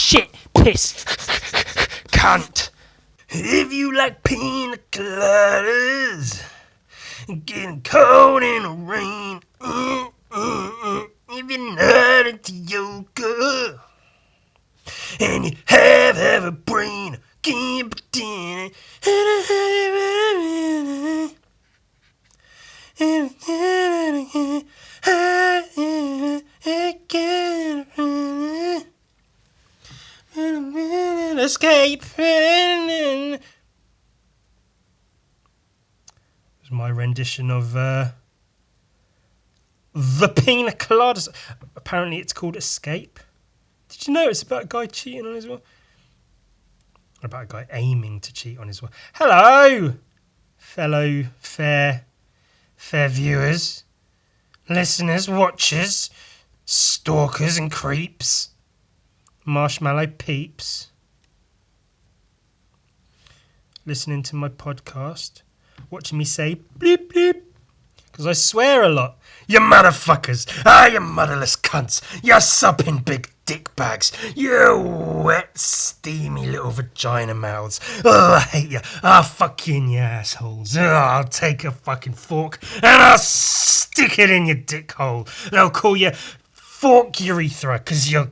shit, piss, cunt. If you like pina coladas, getting cold in the rain, if you're not into yoga, and you have a brain, keep it escape. It was my rendition of the Pina Coladas. Apparently it's called Escape. Did you know it's about a guy cheating on his wife? About a guy aiming to cheat on his wife. Hello, fellow fair viewers, listeners, watchers, stalkers and creeps, marshmallow peeps, listening to my podcast, watching me say bleep bleep, because I swear a lot. You motherfuckers, you motherless cunts, you supping big dick bags, you wet, steamy little vagina mouths. Oh, I hate you. I'll fuck you in your assholes. Oh, I'll take a fucking fork and I'll stick it in your dick hole. And I'll call you Fork Urethra, because you're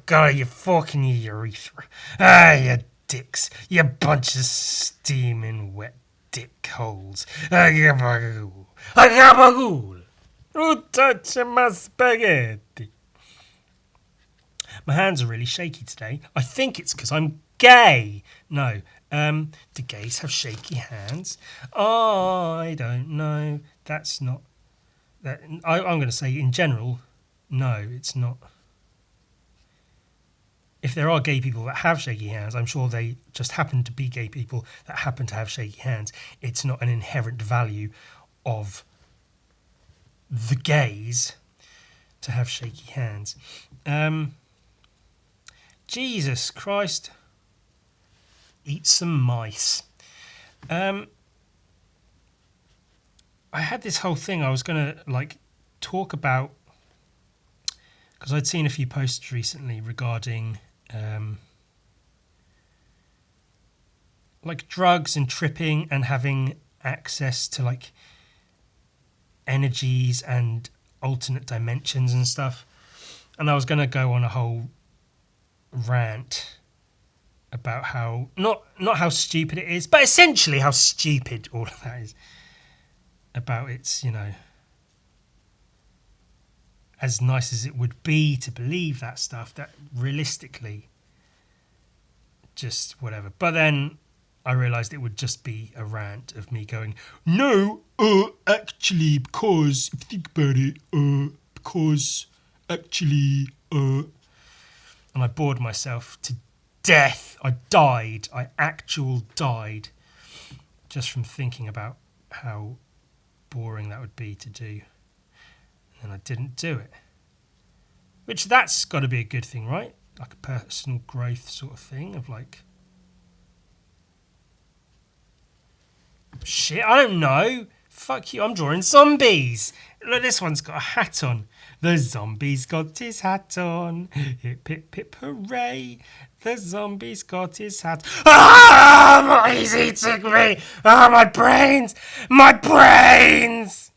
forking your urethra. You dicks, you bunch of steaming wet dick holes. Agabagool. Who touched my spaghetti? My hands are really shaky today. I think it's because I'm gay. No, do gays have shaky hands? I don't know. That's not... I'm going to say in general, no, it's not. If there are gay people that have shaky hands, I'm sure they just happen to be gay people that happen to have shaky hands. It's not an inherent value of the gays to have shaky hands. Jesus Christ. Eat some mice. I had this whole thing I was going to talk about, because I'd seen a few posts recently regarding drugs and tripping and having access to energies and alternate dimensions and stuff. And I was going to go on a whole rant about how not how stupid it is, but essentially how stupid all of that is, about its, as nice as it would be to believe that stuff, that realistically just whatever. But then I realised it would just be a rant of me going, no, actually, because if you think about it, because actually, and I bored myself to death. I died. I died just from thinking about how boring that would be to do. And I didn't do it. Which, that's got to be a good thing, right? Like a personal growth sort of thing of shit, I don't know. Fuck you, I'm drawing zombies. Look, this one's got a hat on. The zombie's got his hat on. Hip, hip, hip, hooray. The zombie's got his hat. Ah, he's eating me. Ah, my brains. My brains.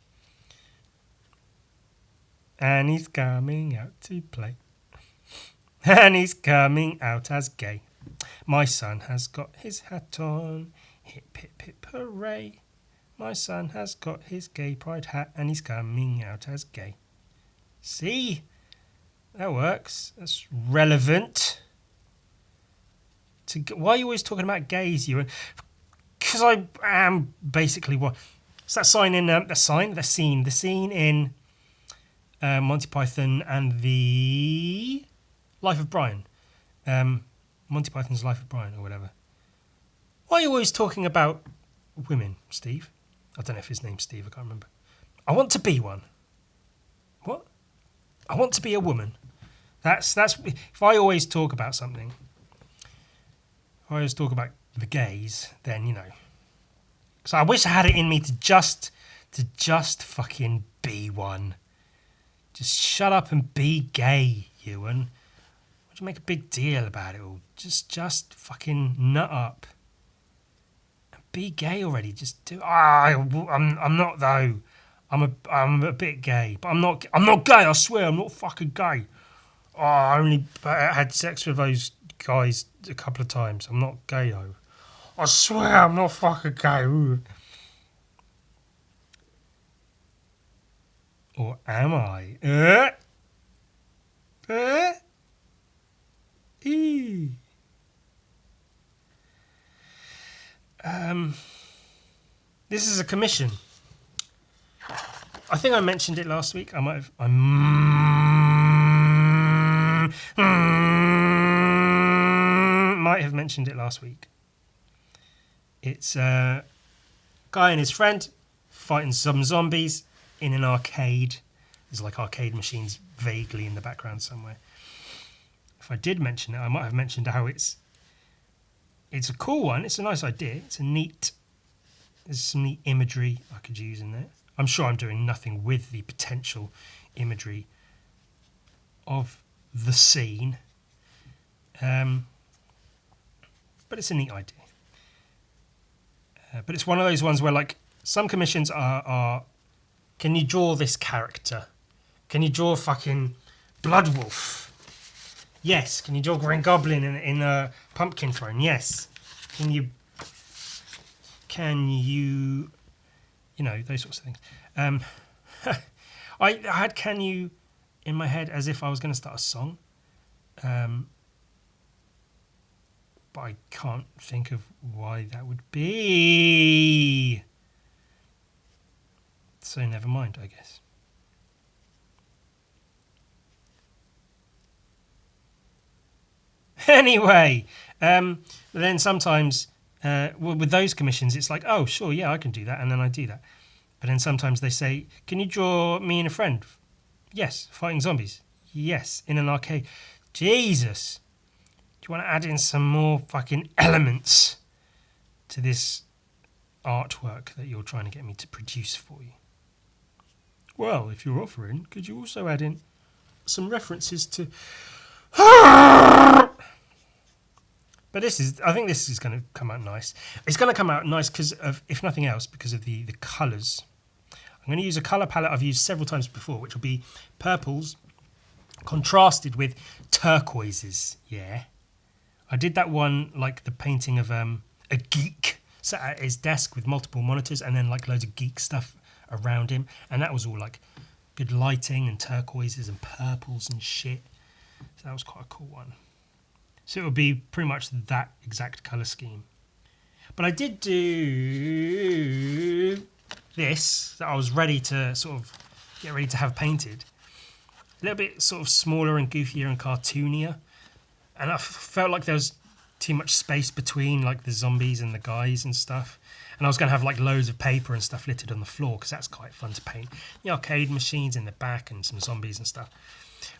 And he's coming out to play. And he's coming out as gay. My son has got his hat on. Hip, hip, hip, hooray. My son has got his gay pride hat and he's coming out as gay. See? That works. That's relevant. Why are you always talking about gays, Ewan? Because I am basically what... It's that scene in... the scene in Monty Python and the Life of Brian. Monty Python's Life of Brian or whatever. Why are you always talking about women, Steve? I don't know if his name's Steve, I can't remember. I want to be one. What? I want to be a woman. That's if I always talk about something, if I always talk about the gays, then, So I wish I had it in me to just fucking be one. Just shut up and be gay, Ewan. you make a big deal about it all? Just fucking nut up. Be gay already. Just do. I'm not though. I'm a bit gay, but I'm not gay. I swear, I'm not fucking gay. Oh, I only had sex with those guys a couple of times. I'm not gay though. I swear, I'm not fucking gay. Ooh. Or am I? E. This is a commission. I think I mentioned it last week. I might have. I might have mentioned it last week. It's a guy and his friend fighting some zombies in an arcade. There's like arcade machines vaguely in the background somewhere. If I did mention it, I might have mentioned how it's a cool one. It's a nice idea. It's a neat. There's some neat imagery I could use in there. I'm sure I'm doing nothing with the potential imagery of the scene. But it's a neat idea. But it's one of those ones where, like, some commissions are can you draw this character? Can you draw fucking Bloodwolf? Yes. Can you draw Green Goblin in a pumpkin throne? Yes. Can you you know, those sorts of things. I had "can you" in my head as if I was going to start a song. But I can't think of why that would be. So never mind, I guess. Anyway, then sometimes with those commissions, it's like, oh, sure, yeah, I can do that, and then I do that. But then sometimes they say, can you draw me and a friend? Yes. Fighting zombies? Yes. In an arcade? Jesus. Do you want to add in some more fucking elements to this artwork that you're trying to get me to produce for you? Well, if you're offering, could you also add in some references to... But I think this is going to come out nice. It's going to come out nice because of, if nothing else, because of the colours. I'm going to use a colour palette I've used several times before, which will be purples contrasted with turquoises. Yeah. I did that one, like the painting of a geek sat at his desk with multiple monitors and then like loads of geek stuff around him. And that was all like good lighting and turquoises and purples and shit. So that was quite a cool one. So it would be pretty much that exact colour scheme. But I did do this, that I was ready to sort of get ready to have painted. A little bit sort of smaller and goofier and cartoonier. And I felt like there was too much space between like the zombies and the guys and stuff. And I was going to have like loads of paper and stuff littered on the floor because that's quite fun to paint. The arcade machines in the back and some zombies and stuff.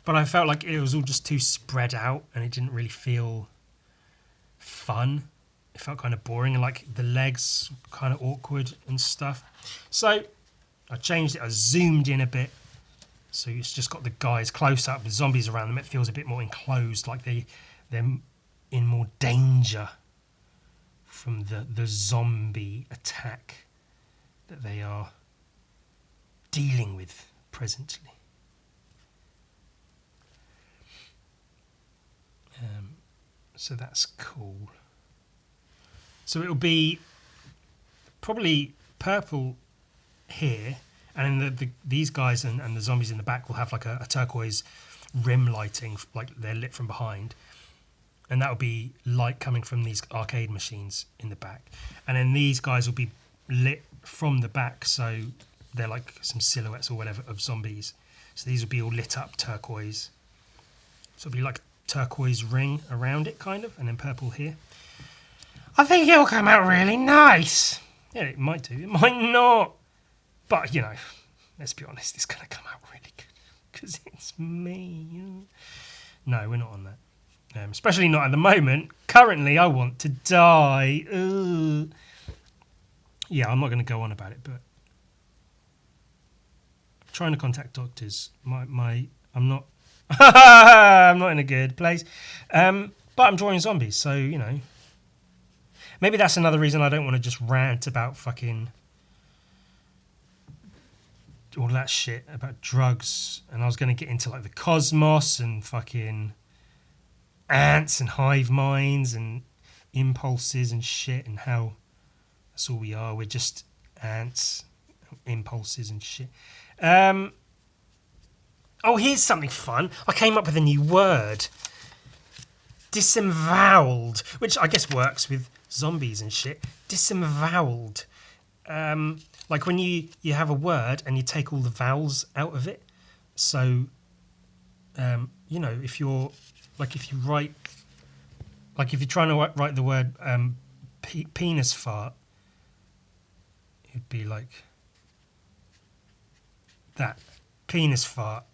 But I felt like it was all just too spread out and it didn't really feel fun. It felt kind of boring and like the legs kind of awkward and stuff. So I changed it. I zoomed in a bit. So it's just got the guys close up with zombies around them. It feels a bit more enclosed, like they're in more danger from the zombie attack that they are dealing with presently. So that's cool. So it'll be probably purple here, and then these guys and the zombies in the back will have like a turquoise rim lighting, like they're lit from behind. And that will be light coming from these arcade machines in the back. And then these guys will be lit from the back, so they're like some silhouettes or whatever of zombies. So these will be all lit up turquoise. So it'll be like turquoise ring around it, kind of, and then purple here. I think it'll come out really nice. Yeah, it might do. It might not. But, you know, let's be honest, it's going to come out really good. Because it's me. No, we're not on that. Especially not at the moment. Currently, I want to die. Ugh. Yeah, I'm not going to go on about it, but I'm trying to contact doctors. I'm not I'm not in a good place. But I'm drawing zombies, so, you know. Maybe that's another reason I don't want to just rant about fucking all that shit about drugs. And I was going to get into like the cosmos and fucking ants and hive minds and impulses and shit and how that's all we are. We're just ants, impulses and shit. Oh, here's something fun. I came up with a new word. Disemboweled, which I guess works with zombies and shit. Disemboweled. Like when you have a word and you take all the vowels out of it. So, you know, if you're like if you write, like if you're trying to write the word penis fart, it'd be like that, penis fart.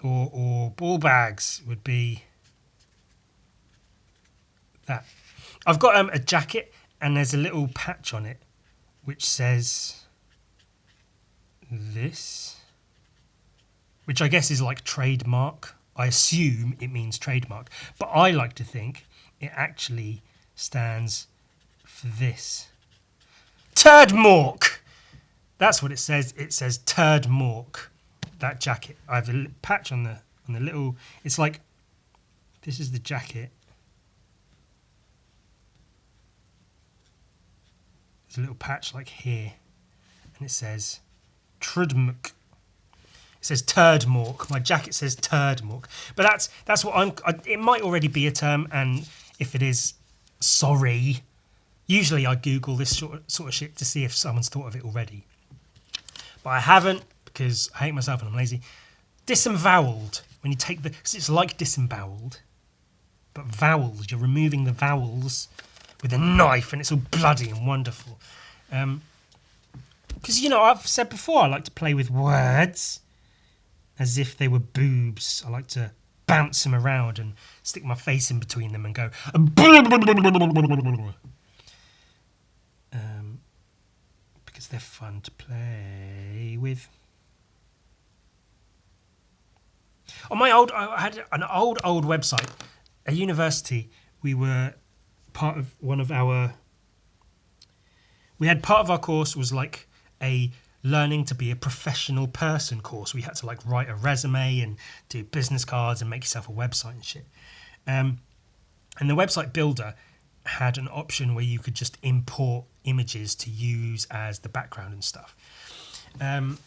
Or ball bags would be that. I've got a jacket and there's a little patch on it which says this, which I guess is like trademark. I assume it means trademark, but I like to think it actually stands for this. Turdmork! That's what it says. It says Turdmork. That jacket. I have a patch on the little. It's like this is the jacket. There's a little patch like here, and it says Trudmuk. It says Turdmork. My jacket says Turdmork, but that's what it might already be a term, and if it is, sorry. Usually I Google this sort of shit to see if someone's thought of it already, but I haven't. Because I hate myself and I'm lazy. Disemboweled. When you take because it's like disemboweled, but vowels. You're removing the vowels with a knife, and it's all bloody and wonderful. Because you know I've said before I like to play with words, as if they were boobs. I like to bounce them around and stick my face in between them and go. Because they're fun to play with. On my I had an old website, a university. We were part of part of our course was like a learning to be a professional person course. We had to like write a resume and do business cards and make yourself a website and shit. And the website builder had an option where you could just import images to use as the background and stuff. And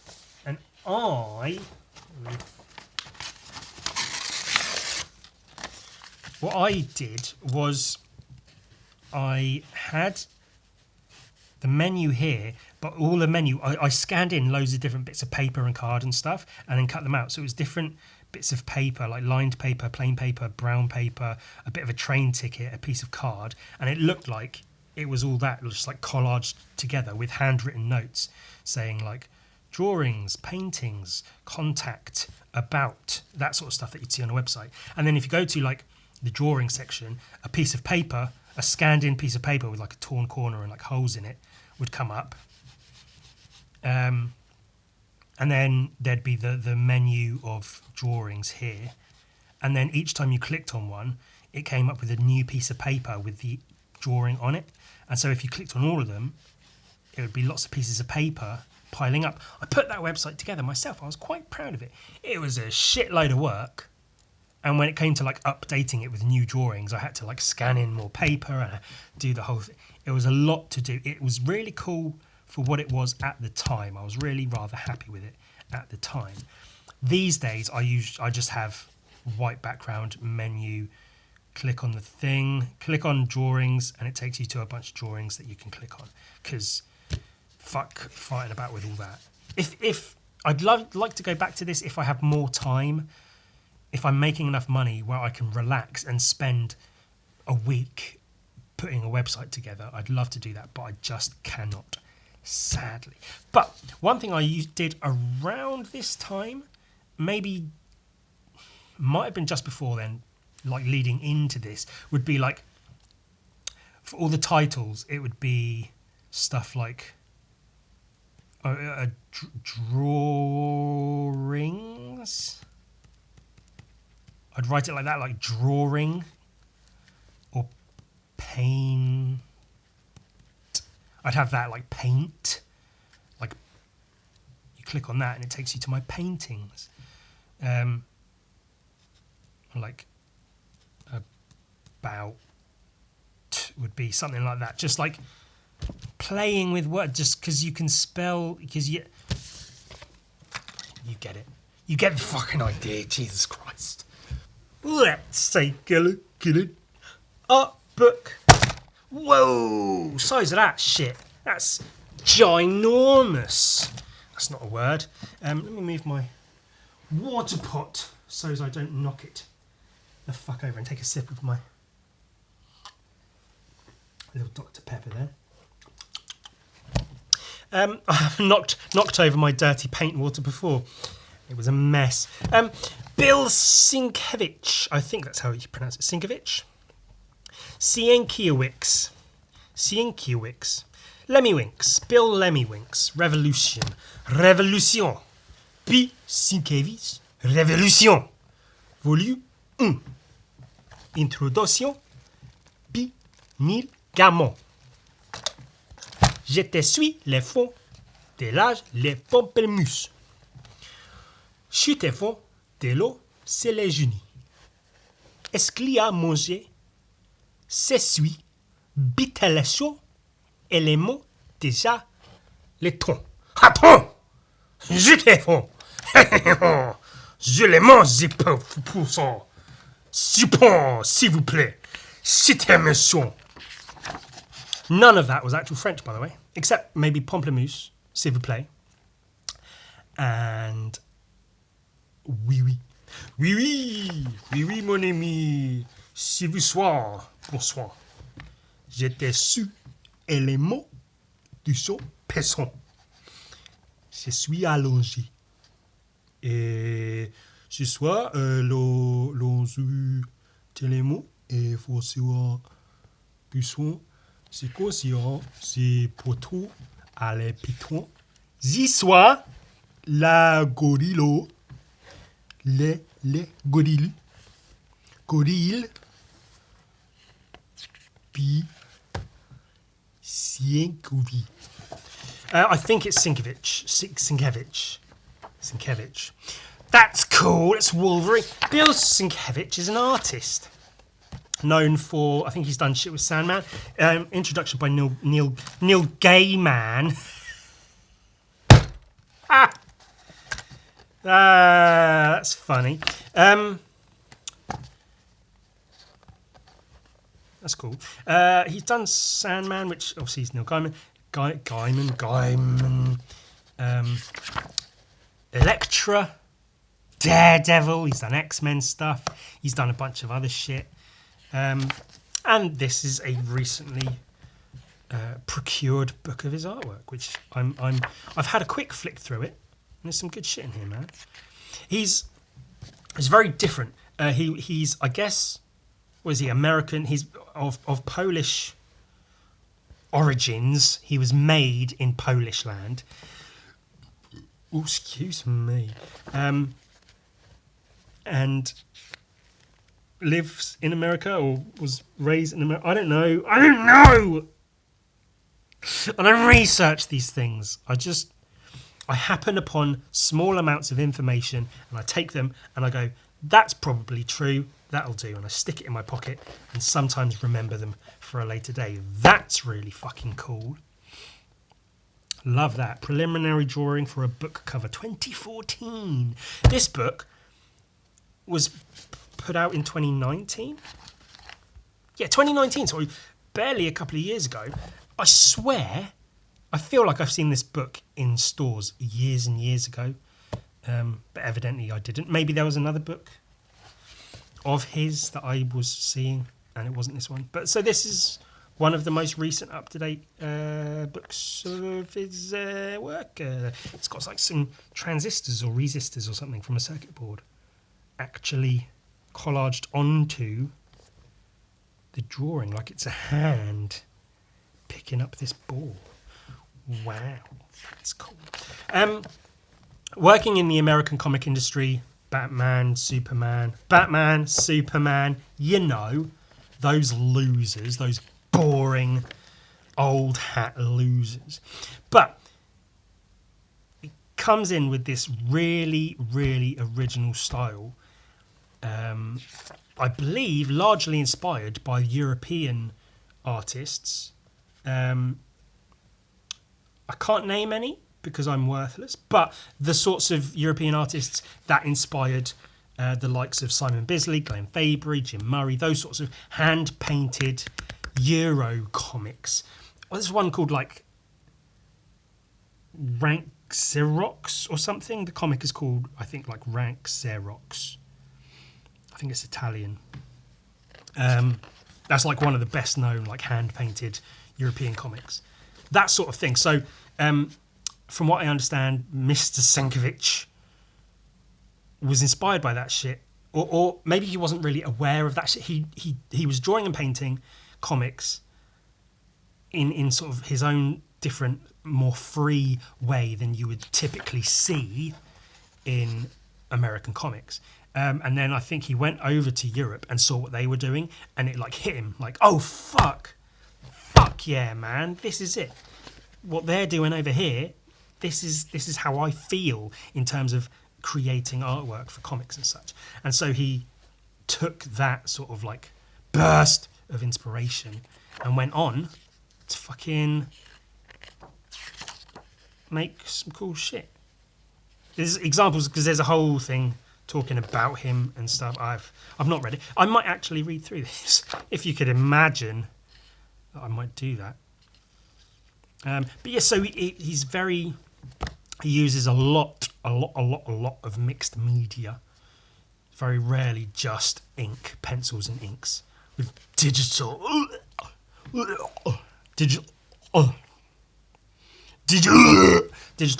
what I did was I had the menu here, but all the menu, I scanned in loads of different bits of paper and card and stuff and then cut them out. So it was different bits of paper, like lined paper, plain paper, brown paper, a bit of a train ticket, a piece of card. And it looked like it was all that, just like collaged together with handwritten notes saying like drawings, paintings, contact, about, that sort of stuff that you'd see on a website. And then if you go to like the drawing section, a piece of paper, a scanned in piece of paper with like a torn corner and like holes in it would come up. And then there'd be the menu of drawings here. And then each time you clicked on one, it came up with a new piece of paper with the drawing on it. And so if you clicked on all of them, it would be lots of pieces of paper piling up. I put that website together myself. I was quite proud of it. It was a shitload of work. And when it came to like updating it with new drawings, I had to like scan in more paper and do the whole thing. It was a lot to do. It was really cool for what it was at the time. I was really rather happy with it at the time. These days, I just have white background menu, click on the thing, click on drawings, and it takes you to a bunch of drawings that you can click on. Because fuck fighting about with all that. If I'd like to go back to this if I have more time. If I'm making enough money where I can relax and spend a week putting a website together, I'd love to do that, but I just cannot, sadly. But one thing I did around this time, maybe might have been just before then, like leading into this, would be like, for all the titles, it would be stuff like drawings. I'd write it like that, like drawing or paint. I'd have that like paint. Like you click on that and it takes you to my paintings. Like about would be something like that. Just like playing with words, just because you can spell, because you get it. You get the fucking idea, Jesus Christ. Let's take a look at it. Artbook. Whoa, size of that shit. That's ginormous. That's not a word. Let me move my water pot so as I don't knock it the fuck over and take a sip of my little Dr. Pepper there. I've knocked over my dirty paint water before. It was a mess. Bill Sienkiewicz. I think that's how you pronounce it. Sienkiewicz? Sienkiewicz. Lemmywinks. Bill Lemmywinks. Revolution. P. Sienkiewicz. Révolution. Volume 1. Introduction. P. Neil Gaiman. Je te suis les fonds de l'âge, les pamplemousses. Je te fonds de l'eau, c'est les génies. Est-ce qu'il y a mangé? C'est suis, bitellation, élément, déjà, les tons. Attends! Je te fonds! Je les mange, pour ça. Support, s'il vous plaît. C'était monsieur. None of that was actual French, by the way, except maybe pamplemousse, s'il vous plaît. And oui, mon ami. S'il vous soir, bonsoir. J'étais su élément du son pesson. Je suis allongé. Et ce soir, l'onzu télémo et forcément puissant. C'est conscient, c'est pour tout à les pitons. J'y sois, la gorillo, les gorilles, puis Sienkiewicz. I think it's Sienkiewicz. That's cool. It's Wolverine. Bill Sienkiewicz is an artist known for, I think he's done shit with Sandman. Introduction by Neil Gaiman. That's funny. That's cool. He's done Sandman, which obviously is Neil Gaiman. Gaiman. Elektra. Daredevil. He's done X-Men stuff. He's done a bunch of other shit. And this is a recently procured book of his artwork, which I've had a quick flick through it. And there's some good shit in here, man. He's very different. He's I guess, was he American? He's of Polish origins. He was made in Polish land. Oh, excuse me. And lives in America or was raised in America. I don't know. And I research these things. I happen upon small amounts of information and I take them and I go, that's probably true. That'll do. And I stick it in my pocket and sometimes remember them for a later day. That's really fucking cool. Love that. Preliminary drawing for a book cover. 2014. This book was put out in 2019. Yeah, 2019. So barely a couple of years ago. I swear, I feel like I've seen this book in stores years and years ago. But evidently I didn't. Maybe there was another book of his that I was seeing and it wasn't this one. But so this is one of the most recent up-to-date books of his work. It's got like some transistors or resistors or something from a circuit board actually collaged onto the drawing like it's a hand picking up this ball. Wow, that's cool. Working in the American comic industry Batman, Superman, you know, those losers, those boring old hat losers. But it comes in with this really, really original style. I believe largely inspired by European artists. I can't name any because I'm worthless, but the sorts of European artists that inspired the likes of Simon Bisley, Glenn Fabry, Jim Murray, those sorts of hand-painted Euro comics. Well, there's one called like Rank Xerox or something. The comic is called, I think, like Rank Xerox. I think it's Italian. That's like one of the best known like hand-painted European comics. That sort of thing. So from what I understand, Mr. Sienkiewicz was inspired by that shit, or maybe he wasn't really aware of that shit. He was drawing and painting comics in sort of his own different, more free way than you would typically see in American comics. And then I think he went over to Europe and saw what they were doing, and it like hit him like, oh fuck yeah, man, this is it. What they're doing over here, this is how I feel in terms of creating artwork for comics and such. And so he took that sort of like burst of inspiration and went on to fucking make some cool shit. There's examples because there's a whole thing talking about him and stuff. I've not read it. I might actually read through this. If you could imagine that I might do that. But yeah, so he's very... He uses a lot of mixed media. Very rarely just ink, pencils and inks. With digital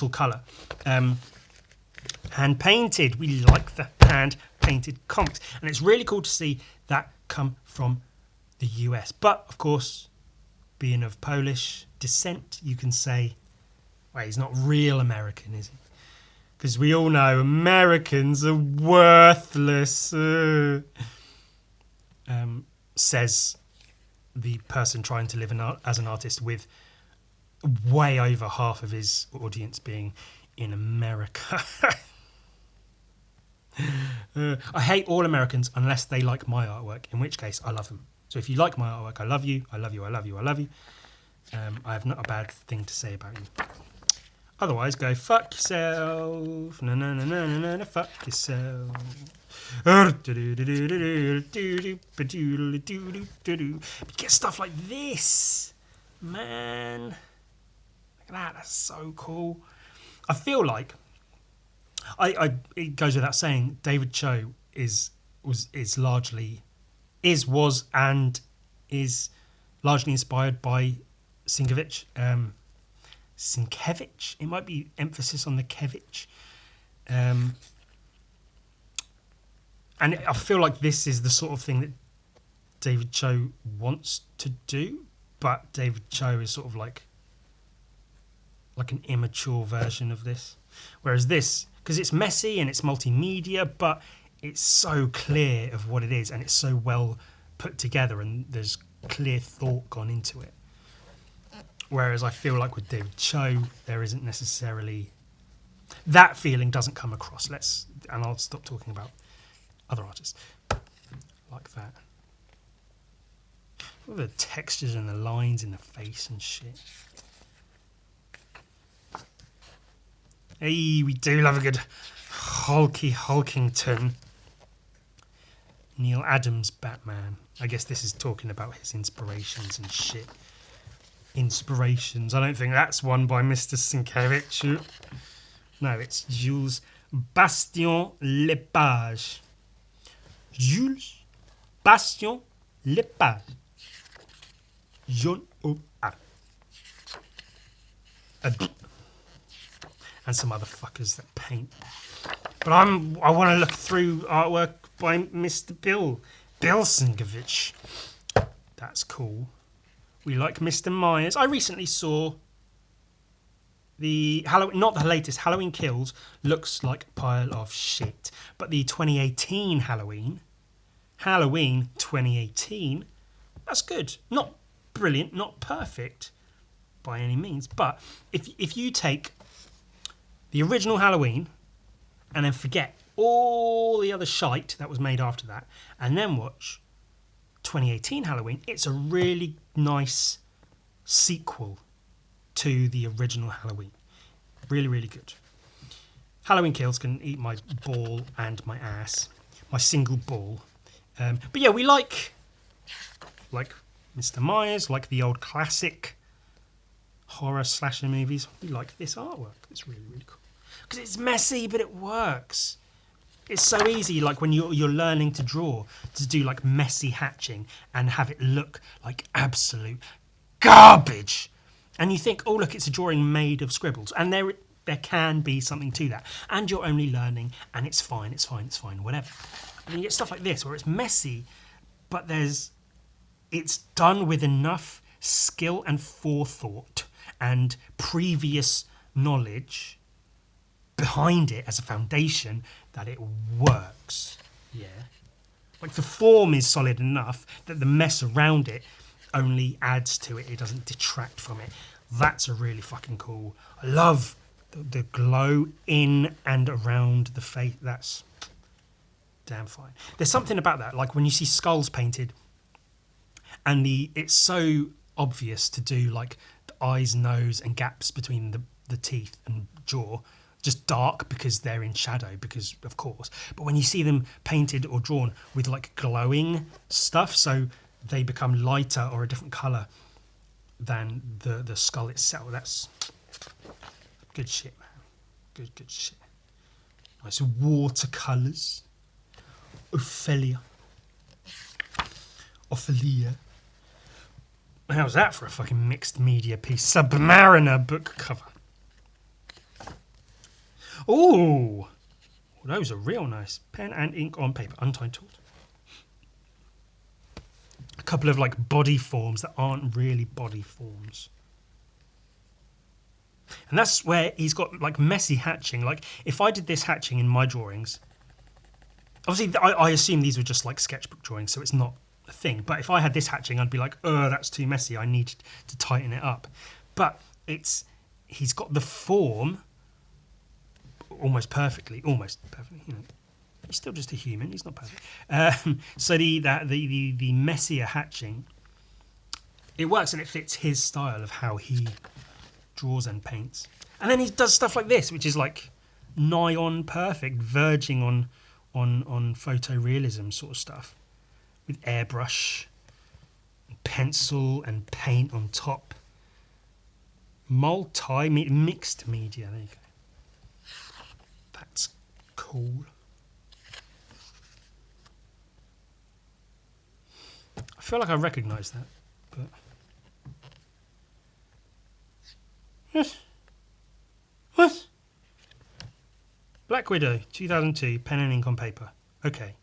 colour. Hand painted. We like the hand painted comics, and it's really cool to see that come from the US. But of course, being of Polish descent, you can say, well, he's not real American, is he? Because we all know Americans are worthless. Says the person trying to live as an artist with way over half of his audience being in America. I hate all Americans unless they like my artwork, in which case I love them. So if you like my artwork, I love you, I love you, I love you, I love you. I have not a bad thing to say about you. Otherwise, go fuck yourself. No, no, no, no, no, no, no, fuck yourself. You get stuff like this, man. Look at that. That's so cool. I feel like it goes without saying, David Cho is largely inspired by Sienkiewicz. Sienkiewicz. It might be emphasis on the Kevich. And I feel like this is the sort of thing that David Cho wants to do, but David Cho is sort of like an immature version of this. Whereas this, because it's messy and it's multimedia, but it's so clear of what it is, and it's so well put together, and there's clear thought gone into it. Whereas I feel like with David Cho, there isn't necessarily... That feeling doesn't come across. And I'll stop talking about other artists like that. All the textures and the lines in the face and shit. Hey, we do love a good Hulkington. Neil Adams Batman. I guess this is talking about his inspirations and shit. Inspirations. I don't think that's one by Mr. Sienkiewicz. No, it's Jules Bastien Lepage. Jules Bastien Lepage. Jean O.A. And some other fuckers that paint. But I want to look through artwork by Mr. Bill Sienkiewicz. That's cool. We like Mr. Myers. I recently saw Halloween, not the latest, Halloween Kills looks like a pile of shit. But the 2018 Halloween 2018, that's good. Not brilliant, not perfect by any means. But if you take the original Halloween and then forget all the other shite that was made after that, and then watch 2018 Halloween, it's a really nice sequel to the original Halloween. Really, really good. Halloween Kills can eat my ball and my ass. My single ball. But yeah, we like Mr. Myers, like the old classic horror slasher movies. We like this artwork. It's really, really cool. Because it's messy, but it works. It's so easy, like when you're learning to draw, to do like messy hatching and have it look like absolute garbage. And you think, oh look, it's a drawing made of scribbles, and there can be something to that. And you're only learning, and it's fine, whatever. And you get stuff like this where it's messy, but it's done with enough skill and forethought and previous knowledge behind it as a foundation that it works. Yeah. Like the form is solid enough that the mess around it only adds to it. It doesn't detract from it. That's a really fucking cool. I love the glow in and around the face. That's damn fine. There's something about that, like when you see skulls painted and it's so obvious to do like the eyes, nose and gaps between the teeth and jaw just dark because they're in shadow, because of course. But when you see them painted or drawn with like glowing stuff, so they become lighter or a different colour than the skull itself, that's good shit, man. Good shit. Nice watercolours. Ophelia. How's that for a fucking mixed media piece? Submariner book cover. Ooh, those are real nice. Pen and ink on paper, untitled. A couple of like body forms that aren't really body forms. And that's where he's got like messy hatching. Like if I did this hatching in my drawings, obviously I assume these were just like sketchbook drawings, so it's not a thing. But if I had this hatching, I'd be like, oh, that's too messy. I need to tighten it up. But he's got the form almost perfectly. You know, he's still just a human. He's not perfect. So the messier hatching, it works and it fits his style of how he draws and paints. And then he does stuff like this, which is like nigh on perfect, verging on photorealism sort of stuff, with airbrush, pencil and paint on top. Mixed media. There you go. That's cool. I feel like I recognise that, but what? Black Widow, 2002, pen and ink on paper. Okay.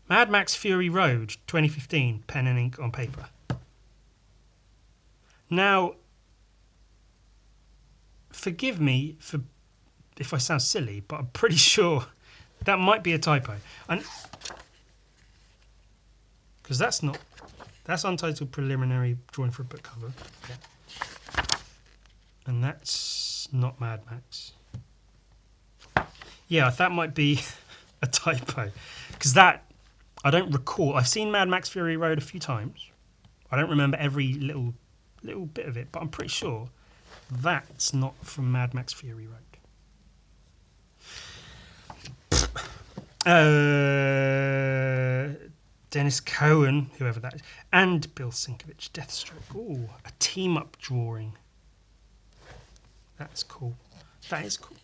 Mad Max Fury Road, 2015, pen and ink on paper. Now, forgive me if I sound silly, but I'm pretty sure that might be a typo. Because that's untitled preliminary drawing for a book cover. Yeah. And that's not Mad Max. Yeah, that might be a typo. Because that, I don't recall. I've seen Mad Max Fury Road a few times. I don't remember every little bit of it, but I'm pretty sure that's not from Mad Max Fury Road. Dennis Cohen, whoever that is, and Bill Sienkiewicz, Deathstroke. Ooh, a team-up drawing. That's cool. That is cool.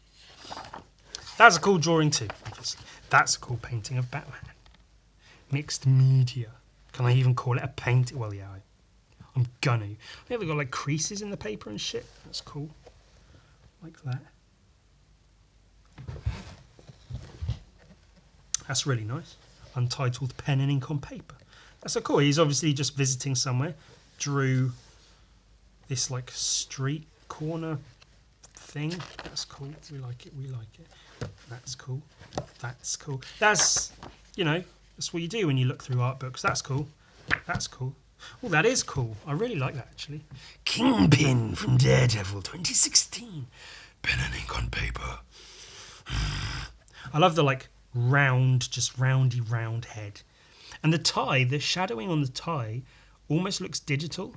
That's a cool drawing too, obviously. That's a cool painting of Batman. Mixed media. Can I even call it a paint? Well, yeah, I'm gonna. They've got like creases in the paper and shit. That's cool. Like that. That's really nice. Untitled pen and ink on paper. That's so cool. He's obviously just visiting somewhere. Drew this like street corner thing. That's cool. We like it. We like it. That's cool. That's cool. That's, you know, that's what you do when you look through art books. That's cool. That's cool. Oh, that is cool. I really like that, actually. Kingpin from Daredevil 2016. Pen and ink on paper. I love the, like, round, just roundy round head. And the tie, the shadowing on the tie almost looks digital.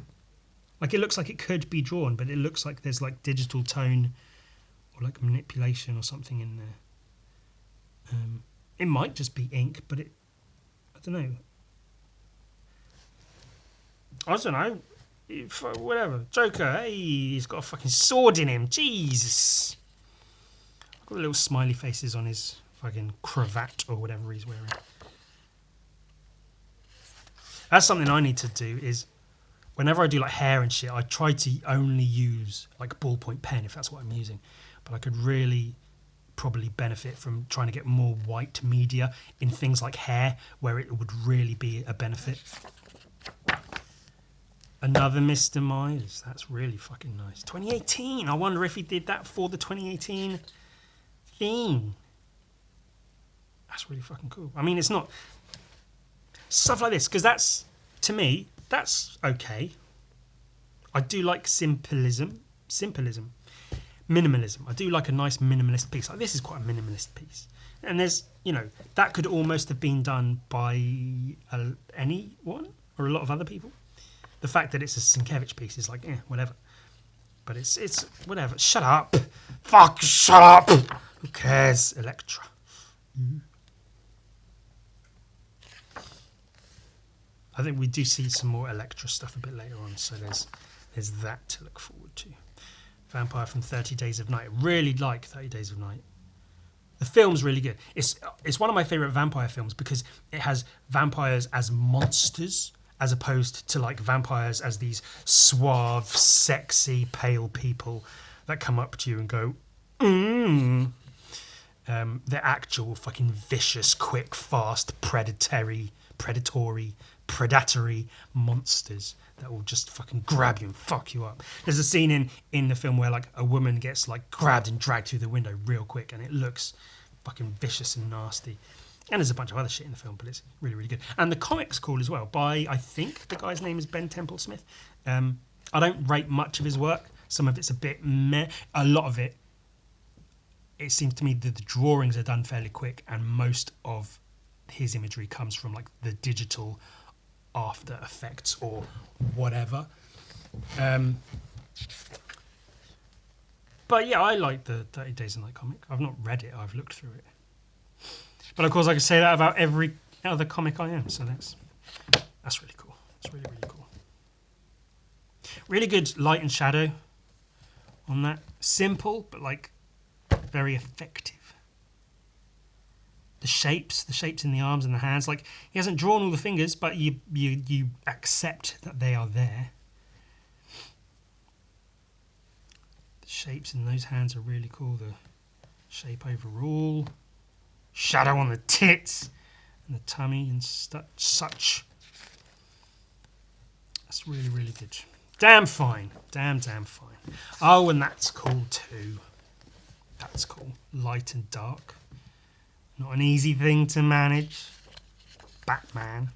Like, it looks like it could be drawn, but it looks like there's, like, digital tone or, like, manipulation or something in there. It might just be ink, but I don't know. I don't know. Whatever. Joker, hey, he's got a fucking sword in him. Jesus. Got little smiley faces on his fucking cravat or whatever he's wearing. That's something I need to do is whenever I do like hair and shit, I try to only use like a ballpoint pen if that's what I'm using. But I could really probably benefit from trying to get more white media in things like hair where it would really be a benefit. Another Mr. Myers. That's really fucking nice. 2018. I wonder if he did that for the 2018 theme. That's really fucking cool. I mean, it's not stuff like this because that's, to me, that's okay. I do like simplism, minimalism. I do like a nice minimalist piece. Like this is quite a minimalist piece, and there's, you know, that could almost have been done by anyone or a lot of other people. The fact that it's a Sienkiewicz piece is like, whatever. But it's whatever. Shut up. Fuck, shut up. Who cares? Electra. I think we do see some more Electra stuff a bit later on, so there's that to look forward to. Vampire from 30 Days of Night. Really like 30 Days of Night. The film's really good. It's one of my favourite vampire films because it has vampires as monsters as opposed to like vampires as these suave, sexy, pale people that come up to you and go, they're actual fucking vicious, quick, fast, predatory monsters that will just fucking grab you and fuck you up. There's a scene in the film where like a woman gets like grabbed and dragged through the window real quick and it looks fucking vicious and nasty. And there's a bunch of other shit in the film, but it's really, really good. And the comic's cool as well by, I think the guy's name is Ben Temple Smith. I don't rate much of his work. Some of it's a bit meh. A lot of it seems to me that the drawings are done fairly quick and most of his imagery comes from like the digital after effects or whatever. But yeah, I like the 30 Days of Night comic. I've not read it, I've looked through it. But of course I could say that about every other comic I own, so that's really cool. It's really, really cool. Really good light and shadow on that. Simple, but like very effective. The shapes in the arms and the hands. Like, he hasn't drawn all the fingers, but you accept that they are there. The shapes in those hands are really cool. The shape overall. Shadow on the tits and the tummy and such. That's really, really good. Damn fine. Damn fine. Oh, and that's cool too. That's cool. Light and dark. Not an easy thing to manage. Batman.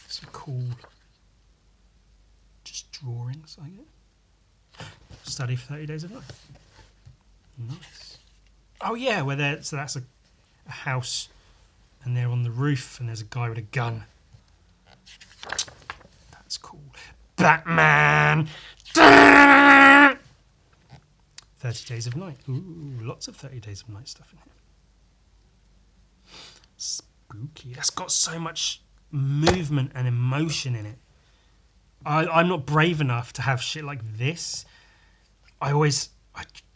Some cool just drawings, I guess. Study for 30 Days of Night. Nice. Oh yeah, so that's a house and they're on the roof and there's a guy with a gun. That's cool. Batman! 30 Days of Night. Ooh, lots of 30 Days of Night stuff in here. Spooky. That's got so much movement and emotion in it. I'm not brave enough to have shit like this. I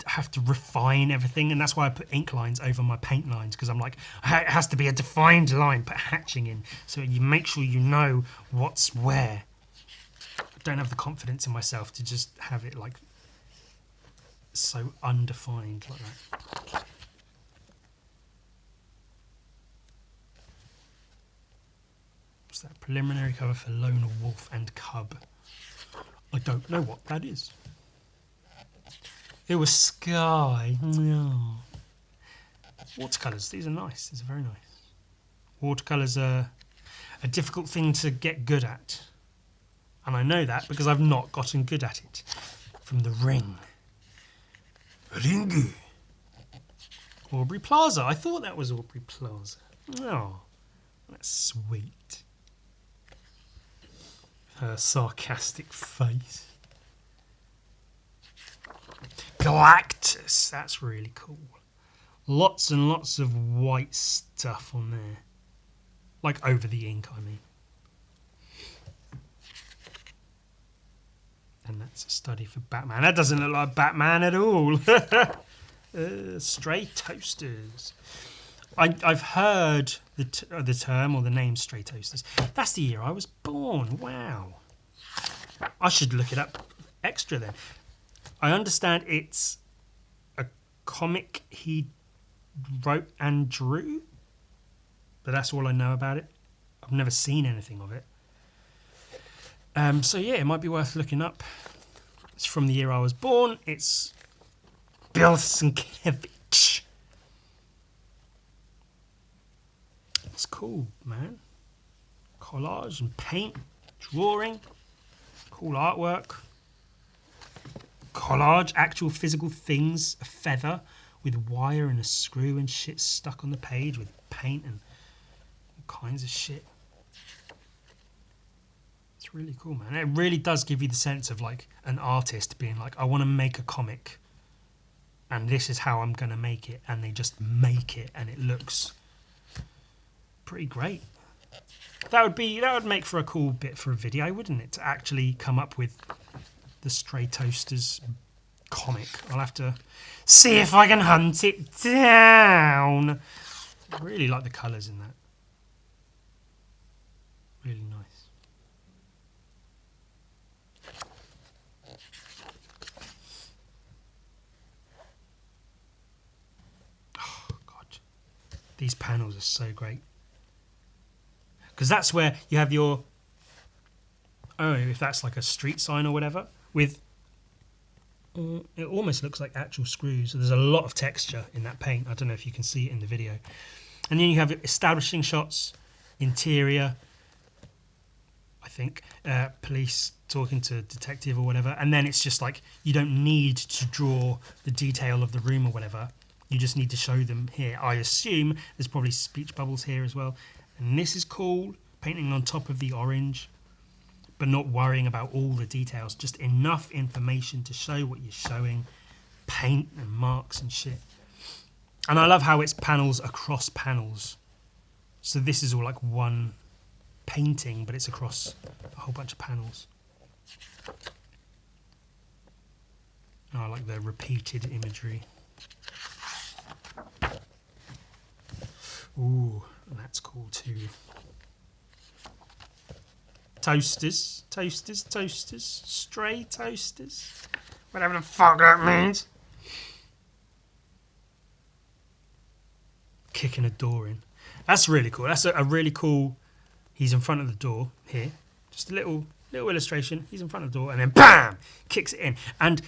have to refine everything, and that's why I put ink lines over my paint lines, because I'm like, it has to be a defined line, put hatching in, so you make sure you know what's where. I don't have the confidence in myself to just have it like so undefined like that. What's that? Preliminary cover for Lone Wolf and Cub. I don't know what that is. It was sky. No. Watercolours. These are nice. These are very nice. Watercolours are a difficult thing to get good at. And I know that because I've not gotten good at it. From The Ring. Ringu. Aubrey Plaza. I thought that was Aubrey Plaza. Oh, that's sweet. Her sarcastic face. Galactus. That's really cool. Lots and lots of white stuff on there. Like over the ink, I mean. And that's a study for Batman. That doesn't look like Batman at all. Stray toasters. I've heard the term or the name stray toasters. That's the year I was born. Wow. I should look it up extra then. I understand it's a comic he wrote and drew, but that's all I know about it. I've never seen anything of it. So yeah, it might be worth looking up. It's from the year I was born. It's Bill Sienkiewicz. It's cool, man. Collage and paint, drawing, cool artwork. Collage, actual physical things, a feather with wire and a screw and shit stuck on the page with paint and all kinds of shit. It's really cool, man. It really does give you the sense of like an artist being like, I want to make a comic and this is how I'm going to make it. And they just make it and it looks pretty great. That would make for a cool bit for a video, wouldn't it? To actually come up with the Stray Toasters comic. I'll have to see if I can hunt it down. I really like the colours in that. Really nice. Oh, God. These panels are so great. Because that's where you have your... Oh, if that's like a street sign or whatever, with... it almost looks like actual screws. So there's a lot of texture in that paint. I don't know if you can see it in the video. And then you have establishing shots, interior, I think, police talking to detective or whatever. And then it's just like, you don't need to draw the detail of the room or whatever. You just need to show them here. I assume there's probably speech bubbles here as well. And this is cool, painting on top of the orange, but not worrying about all the details, just enough information to show what you're showing, paint and marks and shit. And I love how it's panels across panels. So this is all like one painting, but it's across a whole bunch of panels. And I like the repeated imagery. Ooh, that's cool too. Toasters, toasters, toasters, stray toasters. Whatever the fuck that means. Kicking a door in. That's really cool. That's a really cool... He's in front of the door here. Just a little illustration. He's in front of the door and then BAM! Kicks it in. And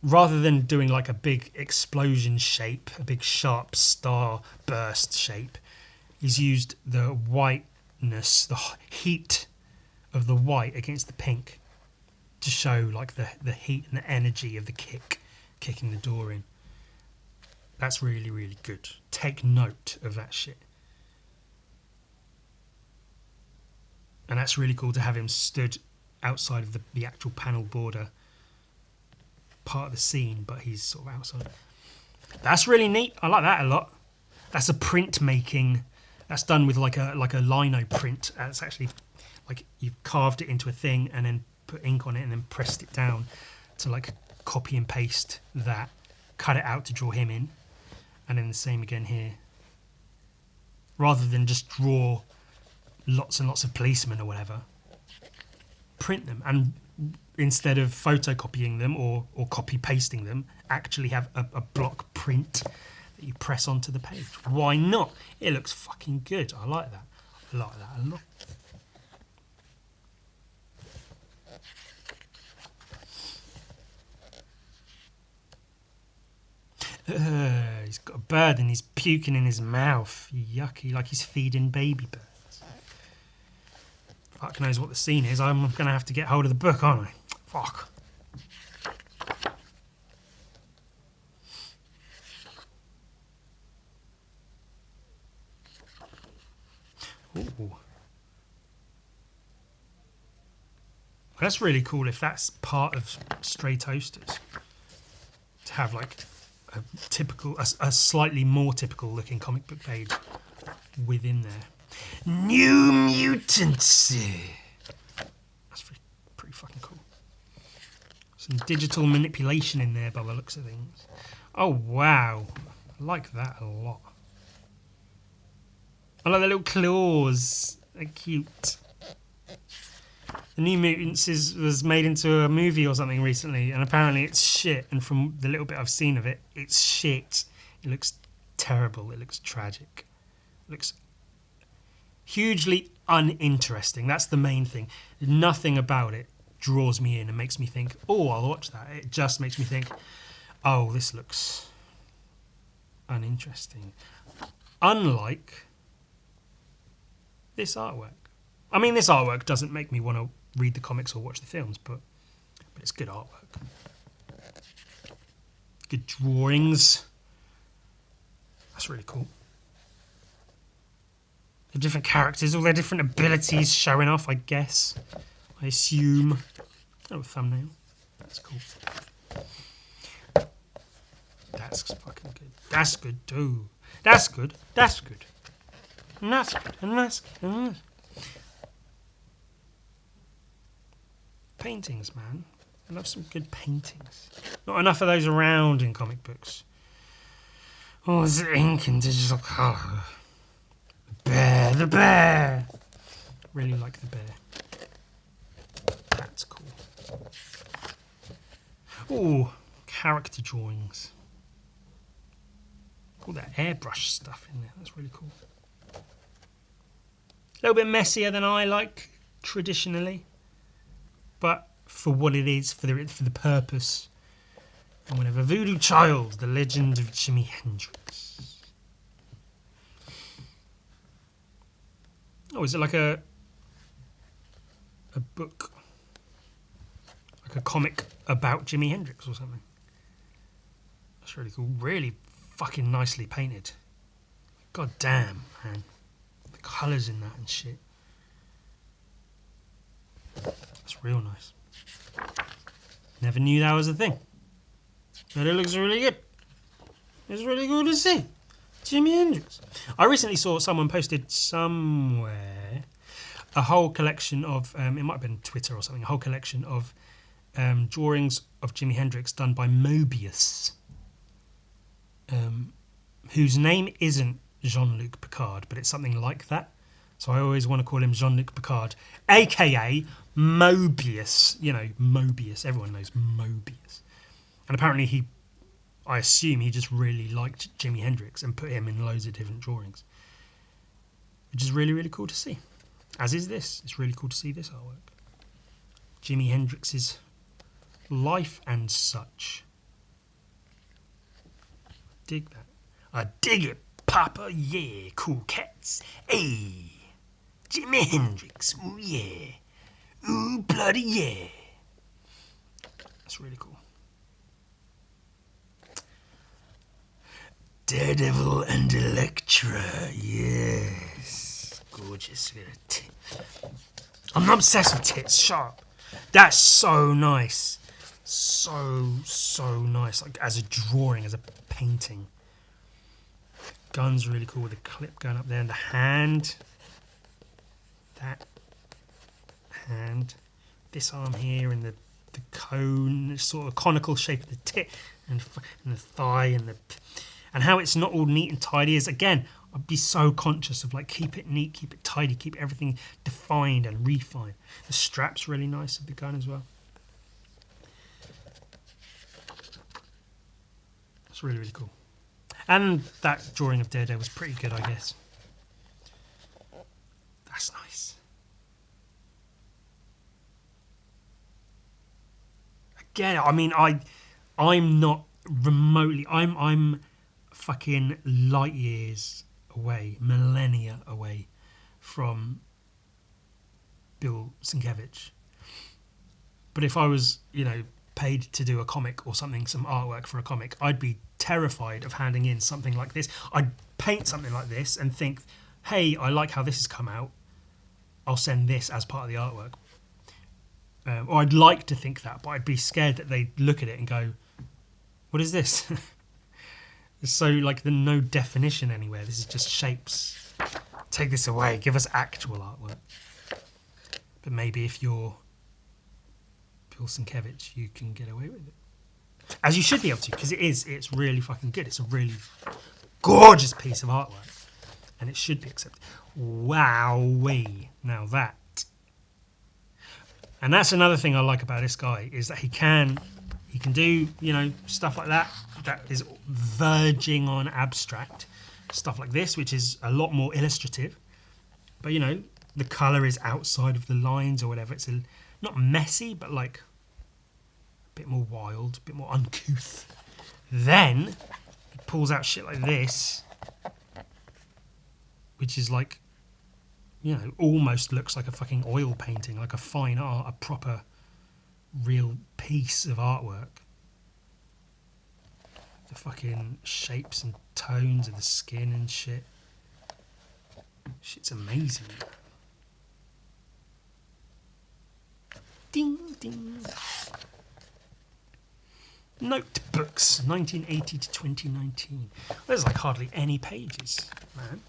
rather than doing like a big explosion shape, a big sharp star burst shape, he's used the whiteness, the heat of the white against the pink to show like the heat and the energy of the kicking the door in. That's really, really good. Take note of that shit. And that's really cool to have him stood outside of the actual panel border part of the scene, but he's sort of outside. That's really neat. I like that a lot. That's a print making. That's done with like a lino print. It's actually like you've carved it into a thing and then put ink on it and then pressed it down to like copy and paste that, cut it out to draw him in, and then the same again here. Rather than just draw lots and lots of policemen or whatever, print them, and instead of photocopying them or copy pasting them, actually have a block print that you press onto the page. Why not? It looks fucking good. I like that. I like that a lot. He's got a bird and he's puking in his mouth. Yucky, like he's feeding baby birds. Fuck knows what the scene is. I'm going to have to get hold of the book, aren't I? Fuck. Ooh. That's really cool if that's part of Stray Toasters. To have like a typical, a slightly more typical looking comic book page within there. New Mutants! That's pretty fucking cool. Some digital manipulation in there by the looks of things. Oh wow. I like that a lot. I like the little claws. They're cute. The New Mutants was made into a movie or something recently, and apparently it's shit. And from the little bit I've seen of it, it's shit. It looks terrible. It looks tragic. It looks hugely uninteresting. That's the main thing. Nothing about it draws me in and makes me think, oh, I'll watch that. It just makes me think, oh, this looks uninteresting. Unlike this artwork. I mean, this artwork doesn't make me want to read the comics or watch the films, but it's good artwork. Good drawings. That's really cool. The different characters, all their different abilities showing off, I guess. I assume. Oh, a thumbnail. That's cool. That's fucking good. That's good too. That's good. That's good. And that's good. And that's good. And that's good. Paintings, man. I love some good paintings. Not enough of those around in comic books. Oh, is it ink and digital colour? The bear, the bear! Really like the bear. That's cool. Oh, character drawings. All that airbrush stuff in there. That's really cool. A little bit messier than I like traditionally. But for what it is, for the purpose, and whatever. Voodoo Child, the Legend of Jimi Hendrix. Oh, is it like a book, like a comic about Jimi Hendrix or something? That's really cool. Really fucking nicely painted. God damn, man, the colours in that and shit. That's real nice. Never knew that was a thing. But it looks really good. It's really cool to see. Jimi Hendrix. I recently saw someone posted somewhere a whole collection of, it might have been Twitter or something, a whole collection of drawings of Jimi Hendrix done by Mobius, whose name isn't Jean-Luc Picard, but it's something like that. So I always want to call him Jean-Luc Picard, a.k.a. Mobius. You know, Mobius. Everyone knows Mobius. And apparently I assume he just really liked Jimi Hendrix and put him in loads of different drawings. Which is really, really cool to see. As is this. It's really cool to see this artwork. Jimi Hendrix's life and such. Dig that. I dig it, Papa. Yeah, cool cats. Hey. Jimi Hendrix, ooh yeah, ooh bloody yeah. That's really cool. Daredevil and Elektra, yes, gorgeous. I'm not obsessed with tits. Shut up. That's so nice, so nice. Like as a drawing, as a painting. Gun's really cool with the clip going up there and the hand. That hand, this arm here, and the cone, the sort of conical shape of the tit, and the thigh, and how it's not all neat and tidy is, again, I'd be so conscious of like keep it neat, keep it tidy, keep everything defined and refined. The strap's really nice of the gun as well. It's really, really cool. And that drawing of Daredevil was pretty good, I guess. That's nice. Again, I mean, I'm not remotely. I'm fucking light years away, millennia away from Bill Sienkiewicz. But if I was, paid to do a comic or something, some artwork for a comic, I'd be terrified of handing in something like this. I'd paint something like this and think, hey, I like how this has come out. I'll send this as part of the artwork. Or I'd like to think that, but I'd be scared that they'd look at it and go, what is this? There's so there's no definition anywhere. This is just shapes. Take this away. Give us actual artwork. But maybe if you're Bill Sienkiewicz, you can get away with it. As you should be able to, because it's really fucking good. It's a really gorgeous piece of artwork. And it should be accepted. Wowee. Now that. And that's another thing I like about this guy, is that he can do, stuff like that is verging on abstract. Stuff like this, which is a lot more illustrative. But, the colour is outside of the lines or whatever. It's not messy, but a bit more wild, a bit more uncouth. Then he pulls out shit like this, which is almost looks like a fucking oil painting, like a fine art, a proper, real piece of artwork. The fucking shapes and tones of the skin and shit. Shit's amazing. Ding, ding. Notebooks, 1980 to 2019. There's hardly any pages, man.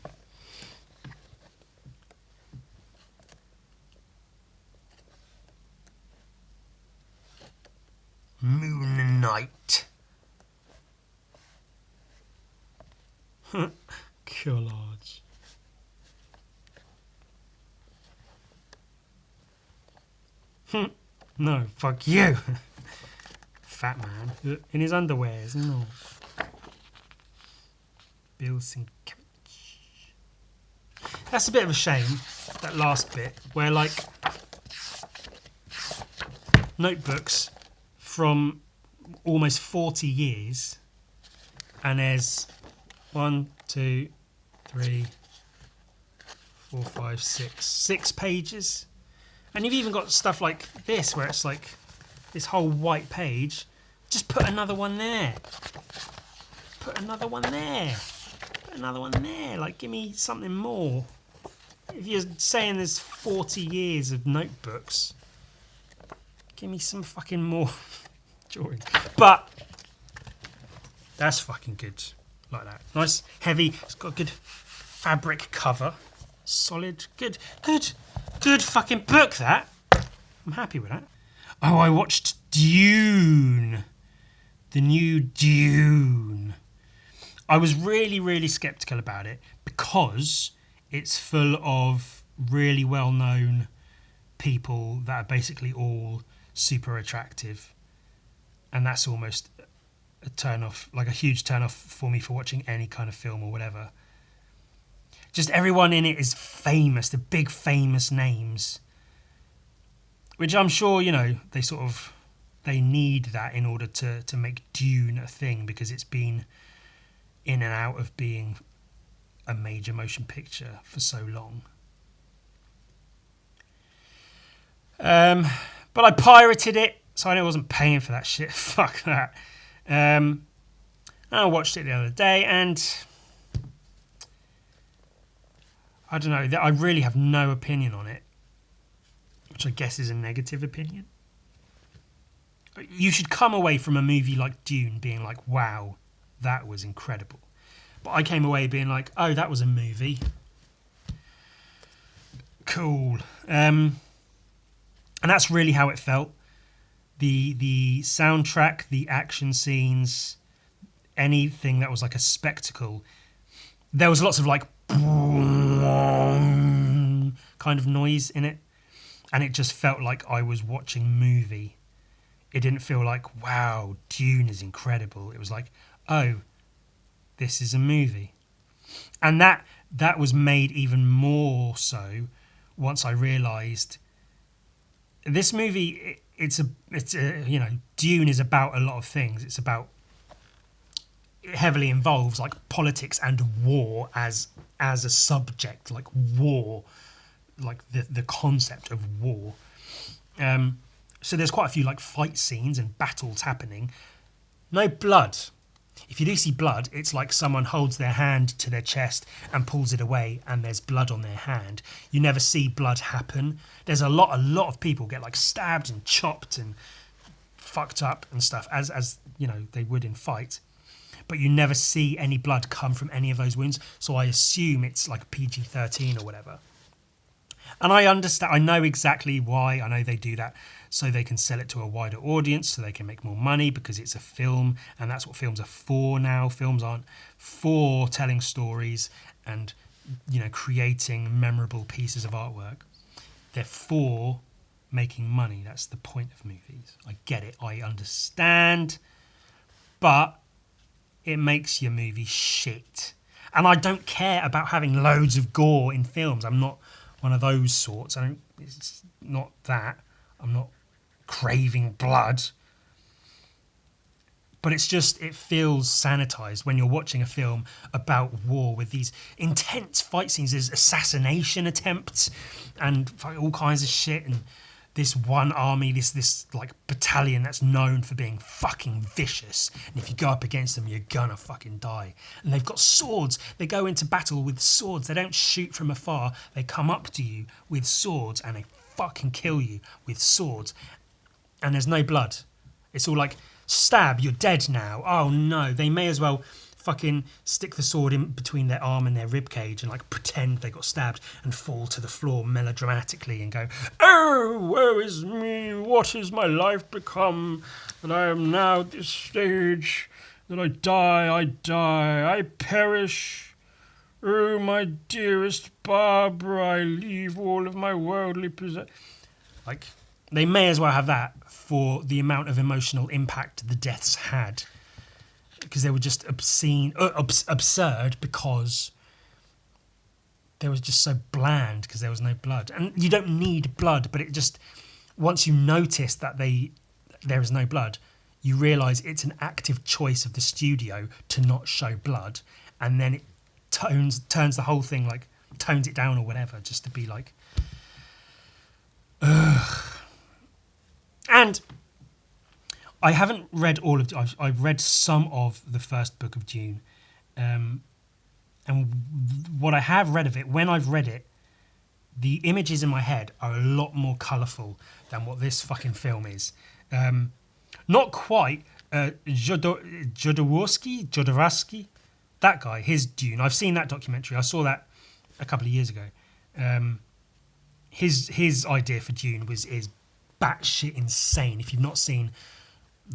Moon Knight. Collage. No, fuck you. Fat man in his underwears. No. Bill Sienkiewicz. That's a bit of a shame, that last bit, where notebooks from almost 40 years, and there's 1, 2, 3, 4, 5, 6 pages. And you've even got stuff like this, where it's this whole white page. Just put another one there. Put another one there. Put another one there. Give me something more. If you're saying there's 40 years of notebooks, give me some fucking more drawings. But that's fucking good. Like that. Nice, heavy. It's got a good fabric cover. Solid. Good fucking book, that. I'm happy with that. Oh, I watched Dune. The new Dune. I was really, really sceptical about it because it's full of really well-known people that are basically all super attractive. And that's almost a turn-off, a huge turn-off for me for watching any kind of film or whatever. Just everyone in it is famous, the big famous names. Which I'm sure, they need that in order to make Dune a thing, because it's been in and out of being a major motion picture for so long. But I pirated it, so I know I wasn't paying for that shit. Fuck that. And I watched it the other day, and I don't know, I really have no opinion on it, which I guess is a negative opinion. You should come away from a movie like Dune being like, wow, that was incredible. But I came away being like, oh, that was a movie. Cool. And that's really how it felt. The soundtrack, the action scenes, anything that was like a spectacle. There was lots of kind of noise in it, and it just felt like I was watching movie. It didn't feel like, wow, Dune is incredible. It was like, oh, this is a movie. And that was made even more so once I realised this movie, it's Dune is about a lot of things. It's about heavily involves like politics and war as a subject, like war, like the concept of war. So there's quite a few like fight scenes and battles happening. No blood. If you do see blood, it's like someone holds their hand to their chest and pulls it away and there's blood on their hand. You never see blood happen. There's a lot of people get like stabbed and chopped and fucked up and stuff, as you know, they would in fight. But you never see any blood come from any of those wounds. So I assume it's like PG-13 or whatever. And I understand, I know exactly why. I know they do that so they can sell it to a wider audience, so they can make more money because it's a film, and that's what films are for now. Films aren't for telling stories and, you know, creating memorable pieces of artwork. They're for making money. That's the point of movies. I get it. I understand. But it makes your movie shit. And I don't care about having loads of gore in films. I'm not one of those sorts. It's not that. I'm not craving blood. But it's just, it feels sanitized when you're watching a film about war with these intense fight scenes. There's assassination attempts and all kinds of shit. And this one army, this like battalion that's known for being fucking vicious. And if you go up against them, you're gonna fucking die. And they've got swords. They go into battle with swords. They don't shoot from afar. They come up to you with swords and they fucking kill you with swords. And there's no blood. It's all like, stab, you're dead now. Oh no, they may as well fucking stick the sword in between their arm and their rib cage and like pretend they got stabbed and fall to the floor melodramatically and go, oh, woe is me, what has my life become? And I am now at this stage that I die, I perish. Oh, my dearest Barbara, I leave all of my worldly possessions. Like, they may as well have that for the amount of emotional impact the deaths had. Because they were just absurd because they was just so bland because there was no blood. And you don't need blood, but it just, once you notice that there is no blood, you realise it's an active choice of the studio to not show blood. And then it turns the whole thing, like, tones it down or whatever, just to be like, ugh. And I haven't read all of. I've read some of the first book of Dune, and what I have read of it, when I've read it, the images in my head are a lot more colourful than what this fucking film is. Not quite Jodorowsky, that guy, his Dune. I've seen that documentary. I saw that a couple of years ago. His idea for Dune is batshit insane. If you've not seen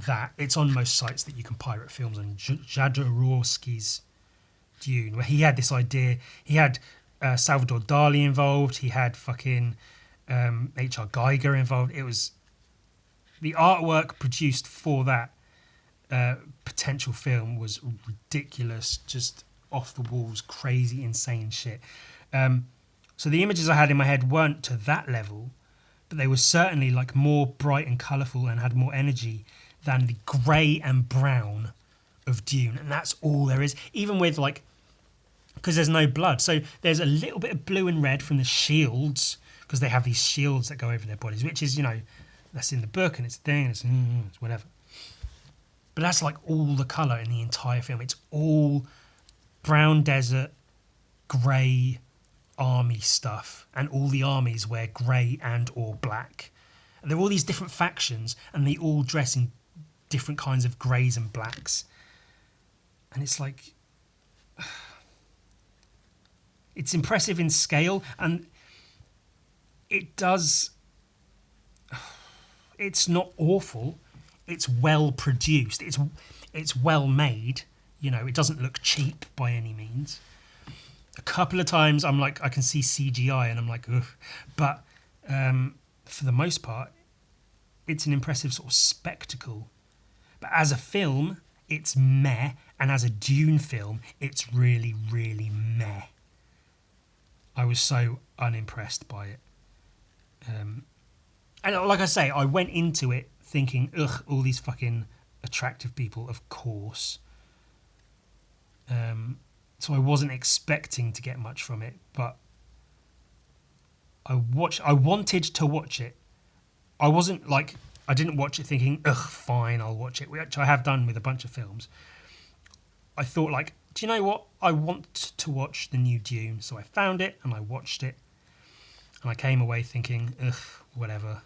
that, it's on most sites that you can pirate films on. Jodorowsky's Dune, where he had this idea. He had Salvador Dali involved. He had fucking H.R. Geiger involved. It was the artwork produced for that potential film was ridiculous, just off the walls, crazy, insane shit. So the images I had in my head weren't to that level, but they were certainly like more bright and colourful and had more energy than the grey and brown of Dune. And that's all there is, even with like, because there's no blood. So there's a little bit of blue and red from the shields, because they have these shields that go over their bodies, which is, you know, that's in the book and it's a thing, and it's whatever. But that's like all the colour in the entire film. It's all brown desert, grey army stuff, and all the armies wear grey and or black. And there are all these different factions, and they all dress in different kinds of greys and blacks. And it's like, it's impressive in scale, and it does, it's not awful. It's well produced. It's well made. You know, it doesn't look cheap by any means. A couple of times I'm like, I can see CGI and I'm like, ugh. But for the most part, it's an impressive sort of spectacle. But as a film, it's meh. And as a Dune film, it's really, really meh. I was so unimpressed by it. And like I say, I went into it thinking, ugh, all these fucking attractive people, of course. So I wasn't expecting to get much from it, but I wanted to watch it. I wasn't like, I didn't watch it thinking, ugh, fine, I'll watch it, which I have done with a bunch of films. I thought like, do you know what? I want to watch the new Dune. So I found it and I watched it. And I came away thinking, ugh, whatever.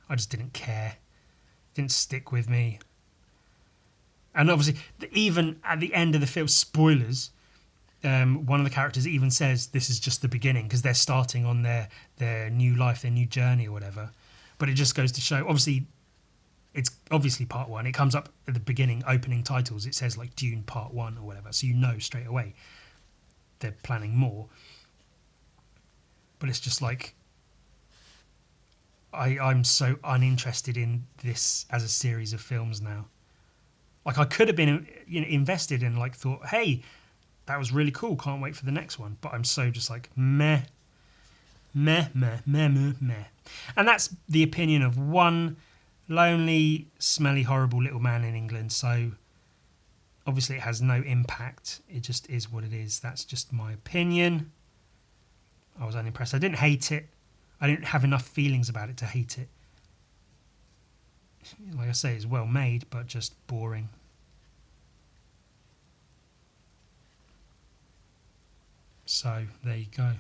I just didn't care. Didn't stick with me. And obviously, even at the end of the film, spoilers, one of the characters even says this is just the beginning because they're starting on their new life, their new journey or whatever. But it just goes to show, obviously, it's obviously part one. It comes up at the beginning, opening titles. It says like Dune Part 1 or whatever. So you know straight away they're planning more. But it's just like, I'm so uninterested in this as a series of films now. Like I could have been invested in like thought, hey, that was really cool. Can't wait for the next one. But I'm so just like meh. And that's the opinion of one lonely, smelly, horrible little man in England. So obviously it has no impact. It just is what it is. That's just my opinion. I was unimpressed. I didn't hate it. I didn't have enough feelings about it to hate it. Like I say, it's well made, but just boring. So there you go.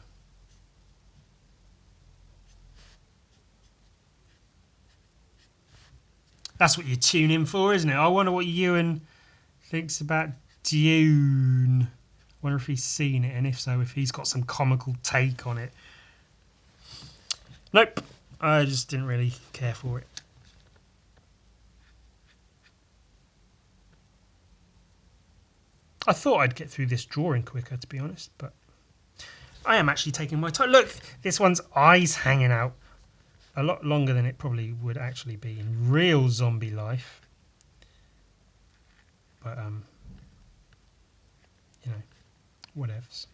That's what you tune in for, isn't it? I wonder what Ewan thinks about Dune. I wonder if he's seen it, and if so, if he's got some comical take on it. Nope. I just didn't really care for it. I thought I'd get through this drawing quicker, to be honest, but I am actually taking my time. Look, this one's eyes hanging out. A lot longer than it probably would actually be in real zombie life. But, you know, whatevs.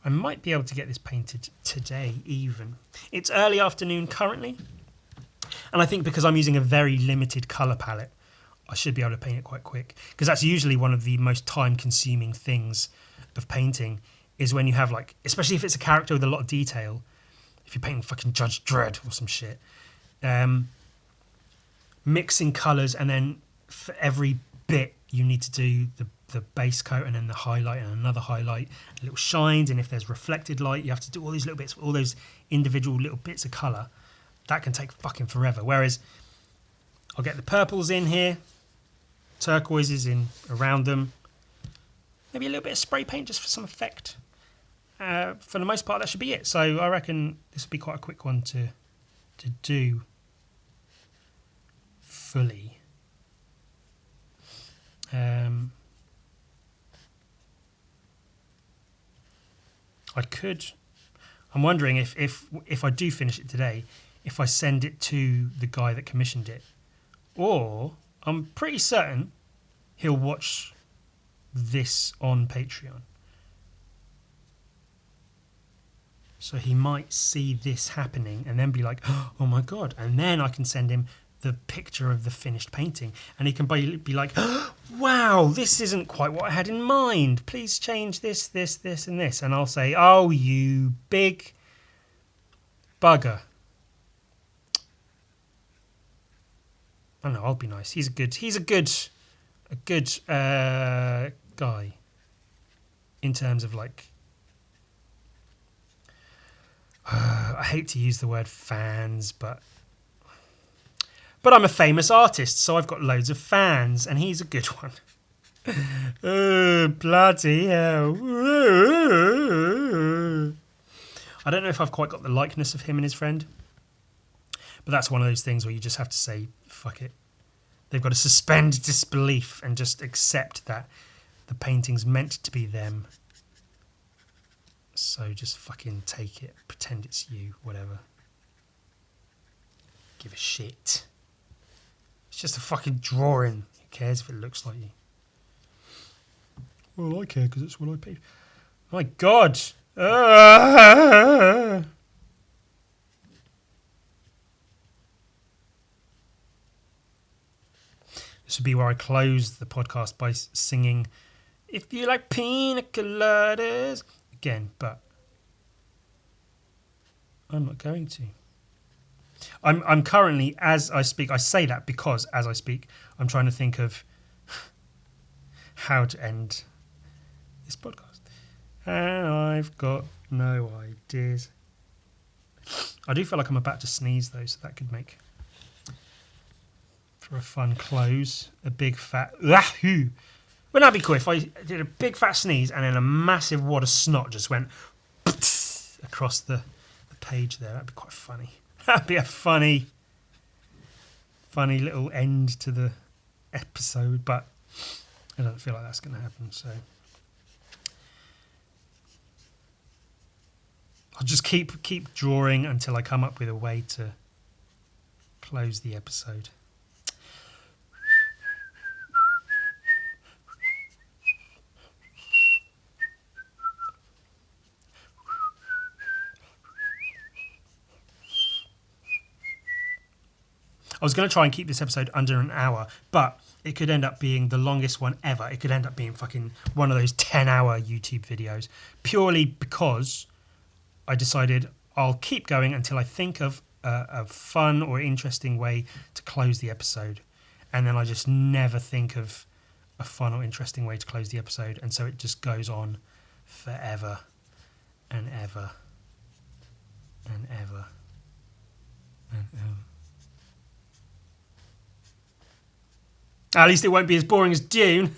I might be able to get this painted today even. It's early afternoon currently. And I think because I'm using a very limited colour palette, I should be able to paint it quite quick. Because that's usually one of the most time-consuming things of painting is when you have, like, especially if it's a character with a lot of detail, if you're painting fucking Judge Dredd or some shit, mixing colours, and then for every bit you need to do the base coat and then the highlight and another highlight, little shines, and if there's reflected light, you have to do all these little bits, all those individual little bits of colour. That can take fucking forever. Whereas I'll get the purples in here, turquoises in around them, maybe a little bit of spray paint just for some effect. For the most part, that should be it. So I reckon this will be quite a quick one to do fully. I'm wondering if I do finish it today, if I send it to the guy that commissioned it, or I'm pretty certain he'll watch this on Patreon. So he might see this happening and then be like, oh my God. And then I can send him the picture of the finished painting. And he can be like, wow, this isn't quite what I had in mind. Please change this, this, this, and this. And I'll say, oh, you big bugger. I don't know, I'll be nice. He's a good guy in terms of like, I hate to use the word fans, but I'm a famous artist, so I've got loads of fans, and he's a good one. Oh, bloody hell. I don't know if I've quite got the likeness of him and his friend, but that's one of those things where you just have to say, fuck it. They've got to suspend disbelief and just accept that the painting's meant to be them. So just fucking take it. Pretend it's you. Whatever. Give a shit. It's just a fucking drawing. Who cares if it looks like you? Well, I care because it's what I paid. My God. to be where I close the podcast by singing "If You Like Pina Coladas" again, but I'm not going to. I'm currently, as I speak, I say that because as I speak, I'm trying to think of how to end this podcast. And I've got no ideas. I do feel like I'm about to sneeze though, so that could make for a fun close. A big fat wouldn't that be cool if I did a big fat sneeze and then a massive wad of snot just went across the page there? That'd be quite funny. That'd be a funny little end to the episode, but I don't feel like that's going to happen, so I'll just keep drawing until I come up with a way to close the episode. I was going to try and keep this episode under an hour, but it could end up being the longest one ever. It could end up being fucking one of those 10-hour YouTube videos, purely because I decided I'll keep going until I think of a fun or interesting way to close the episode. And then I just never think of a fun or interesting way to close the episode. And so it just goes on forever and ever and ever and ever. At least it won't be as boring as Dune.